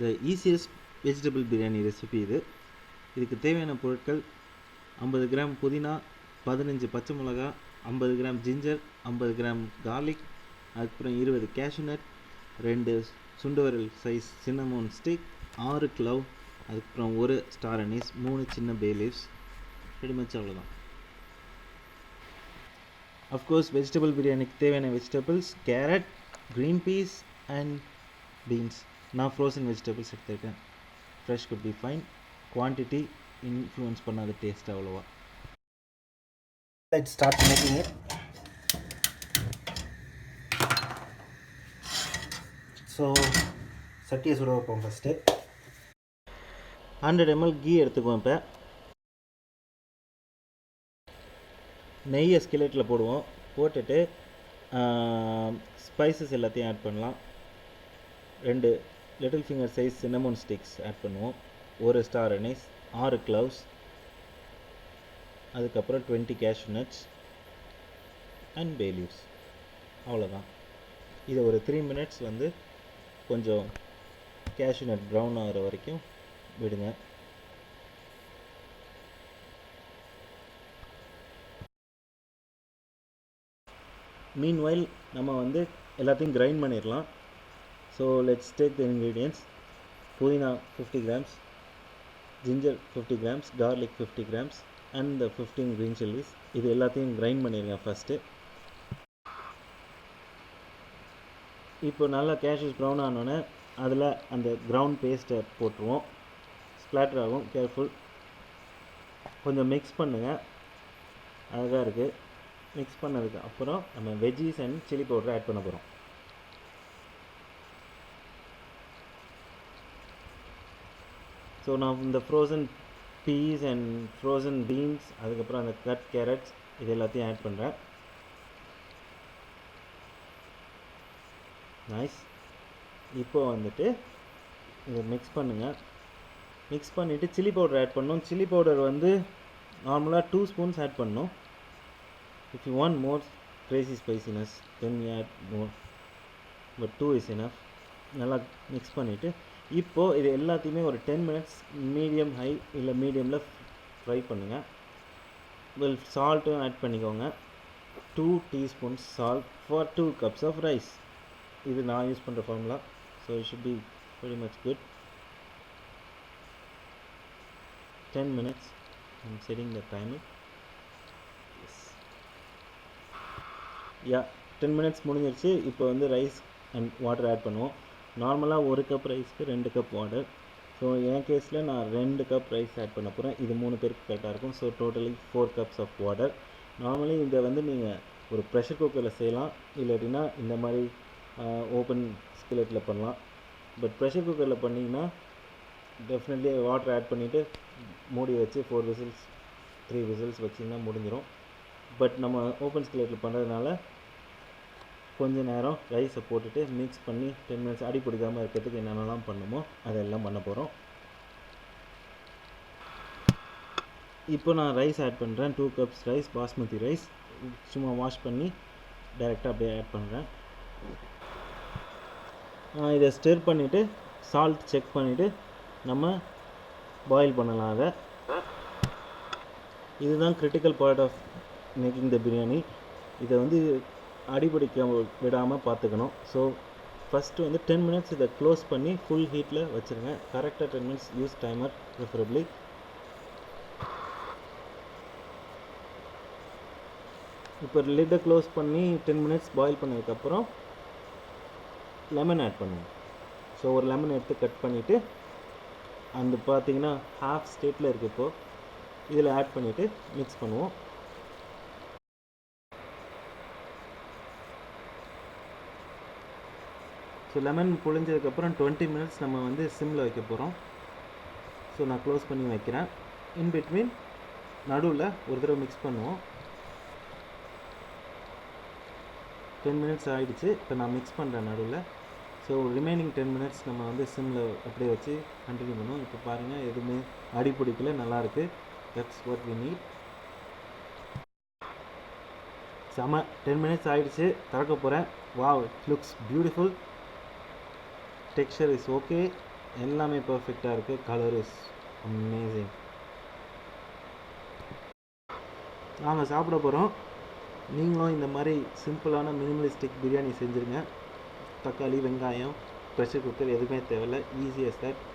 The easiest vegetable biryani recipe இதுக்கு தேவையான பொருட்கள் 50 கிராம் புதினா, 15 பச்சை மிளகா, 50 கிராம் ஜிஞ்சர், 50 கிராம் கார்லிக், அதுக்கப்புறம் 20 கேஷ்யூநட், 2 சுண்டுவரல் சைஸ் சின்னமோன் ஸ்டிக், 6 க்ளவ், அதுக்கப்புறம் 1 ஸ்டார் அனீஸ், 3 சின்ன பே லீவ்ஸ். pretty much அவ்வளோதான். அஃப்கோர்ஸ் வெஜிடபிள் பிரியாணிக்கு தேவையான vegetables carrot, green peas and beans. நான் ஃப்ரோசன் வெஜிடபிள்ஸ் எடுத்துருக்கேன். Fresh could be fine. Quantity influence பண்ணாத டேஸ்ட் அவ்வளோவா. Let's start making it. So சட்டியை சுட வைப்போம். ஃபஸ்ட்டு 100 ml கீ எடுத்துக்குவோம். இப்போ நெய்யை ஸ்கிலெட்டில் போடுவோம். போட்டுட்டு ஸ்பைசஸ் எல்லாத்தையும் ஆட் பண்ணலாம். 2 little finger size cinnamon sticks add பண்ணுவோம். 1 ஸ்டார் அனீஸ், 6 க்ளவ்ஸ், அதுக்கப்புறம் 20 cashew nuts and bay leaves. அவ்வளோதான். இதை ஒரு 3 minutes வந்து கொஞ்சம் கேஷ்யூ நட் ப்ரௌன் ஆகிற வரைக்கும் விடுங்க. மீன்வைல் நம்ம வந்து எல்லாத்தையும் கிரைண்ட் பண்ணிடலாம். So let's take the ingredients. புதினா 50 grams, ginger 50 grams, garlic 50 grams and 15 green chillies. இது எல்லாத்தையும் கிரைண்ட் பண்ணிடுங்க ஃபஸ்ட்டு. இப்போ நல்லா கேஷ்யூஸ் ப்ரௌன் ஆனோடனே அதில் அந்த கிரவுண்ட் பேஸ்ட்டை போட்டுருவோம். ஸ்ப்ளாட்டர் ஆகும், கேர்ஃபுல். கொஞ்சம் மிக்ஸ் பண்ணுங்கள். அழகாக இருக்குது. மிக்ஸ் பண்ணதுக்கு அப்புறம் நம்ம veggies and chilli powder add பண்ண போகிறோம். ஸோ நான் இந்த frozen peas and frozen beans, அதுக்கப்புறம் அந்த கட் கேரட்ஸ், இது எல்லாத்தையும் ஆட் பண்ணுறேன். நைஸ். இப்போ வந்துட்டு இதை மிக்ஸ் பண்ணுங்கள். மிக்ஸ் பண்ணிவிட்டு சில்லி பவுடர் ஆட் பண்ணணும். சில்லி பவுடர் வந்து நார்மலாக 2 ஸ்பூன்ஸ் ஆட் பண்ணணும். If you want more crazy spiciness then you add more, but 2 is enough. நல்லா மிக்ஸ் பண்ணிவிட்டு இப்போது இது எல்லாத்தையுமே ஒரு 10 minutes மீடியம் ஹை இல்லை மீடியமில் ஃப்ரை பண்ணுங்கள். வெல் சால்ட்டும் ஆட் பண்ணிக்கோங்க. 2 teaspoons salt for 2 cups of rice. இது நான் யூஸ் பண்ணுற formula. So it should be pretty much good. 10 minutes. I'm setting the timer. Yeah 10 minutes முடிஞ்சிருச்சு. இப்போ வந்து ரைஸ் அண்ட் வாட்டர் ஆட் பண்ணுவோம். நார்மலாக 1 கப் ரைஸ்க்கு 2 கப் வாட்டர். ஸோ என் கேஸில் நான் 2 கப் ரைஸ் ஆட் பண்ண போகிறேன். இது 3 பேருக்கு கரெக்டாக இருக்கும். So totally 4 cups of water. Normally இதை வந்து நீங்கள் ஒரு ப்ரெஷர் குக்கரில் செய்யலாம், இல்லாட்டினா இந்த மாதிரி ஓப்பன் ஸ்கிலெட்டில் பண்ணலாம். பட் ப்ரெஷர் குக்கரில் பண்ணிங்கன்னா டெஃபினெட்லி வாட்டர் ஆட் பண்ணிவிட்டு மூடி வச்சு 4 whistles 3 whistles வச்சிங்கன்னா முடிஞ்சிடும். பட் நம்ம ஓப்பன் ஸ்கிலெட்டில் பண்ணுறதுனால கொஞ்சம் நேரம் ரைஸை போட்டுட்டு மிக்ஸ் பண்ணி 10 minutes அடி பிடிக்காமல் இருக்கிறதுக்கு என்னென்னலாம் பண்ணுமோ அதெல்லாம் பண்ண போகிறோம். இப்போ நான் ரைஸ் ஆட் பண்ணுறேன். 2 cups ரைஸ், பாஸ்மதி ரைஸ். சும்மா வாஷ் பண்ணி டைரெக்டாக அப்படியே ஆட் பண்ணுறேன். இதை ஸ்டிர் பண்ணிவிட்டு சால்ட் செக் பண்ணிவிட்டு நம்ம பாயில் பண்ணலாம். அதை இதுதான் critical part of making the biryani. இதை வந்து அடிபிடிக்க விடாமல் பார்த்துக்கணும். ஸோ ஃபஸ்ட்டு வந்து 10 minutes இதை க்ளோஸ் பண்ணி ஃபுல் ஹீட்டில் வச்சுருங்க. கரெக்டாக 10 minutes யூஸ் டைமர் ப்ரிஃபரபிளி. இப்போ லிட்டை க்ளோஸ் பண்ணி 10 minutes பாயில் பண்ணதுக்கப்புறம் லெமன் ஆட் பண்ணுவோம். ஸோ ஒரு லெமன் எடுத்து கட் பண்ணிவிட்டு அந்த பார்த்திங்கன்னா ஹாஃப் ஸ்டேட்டில் இருக்குது. இப்போது இதில் ஆட் பண்ணிவிட்டு மிக்ஸ் பண்ணுவோம். ஸோ லெமன் புழிஞ்சதுக்கப்புறம் 20 minutes நம்ம வந்து சிம்மில் வைக்க போகிறோம். ஸோ நான் க்ளோஸ் பண்ணி வைக்கிறேன். இன் பிட்வீன் நடுவில் ஒரு தடவை மிக்ஸ் பண்ணுவோம். 10 minutes ஆகிடுச்சு. இப்போ நான் மிக்ஸ் பண்ணுறேன் நடுவில். ஸோ ரிமைனிங் 10 minutes நம்ம வந்து சிம்மில் அப்படியே வச்சு கண்டினியூ பண்ணுவோம். இப்போ பாருங்கள், எதுவுமே அடி பிடிக்கல, நல்லாயிருக்கு. That's what we need. செம 10 minutes ஆகிடுச்சு. திறக்க போகிறேன். Wow, it looks beautiful. Texture is okay. எல்லாமே பர்ஃபெக்டாக இருக்குது. Colour is amazing. நாங்கள் சாப்பிட போகிறோம். நீங்களும் இந்த மாதிரி சிம்பிளான மினிமலிஸ்டிக் பிரியாணி செஞ்சுருங்க. தக்காளி, வெங்காயம், ப்ரெஷர் குக்கர் எதுவுமே தேவையில்லை. ஈஸியாக தட்.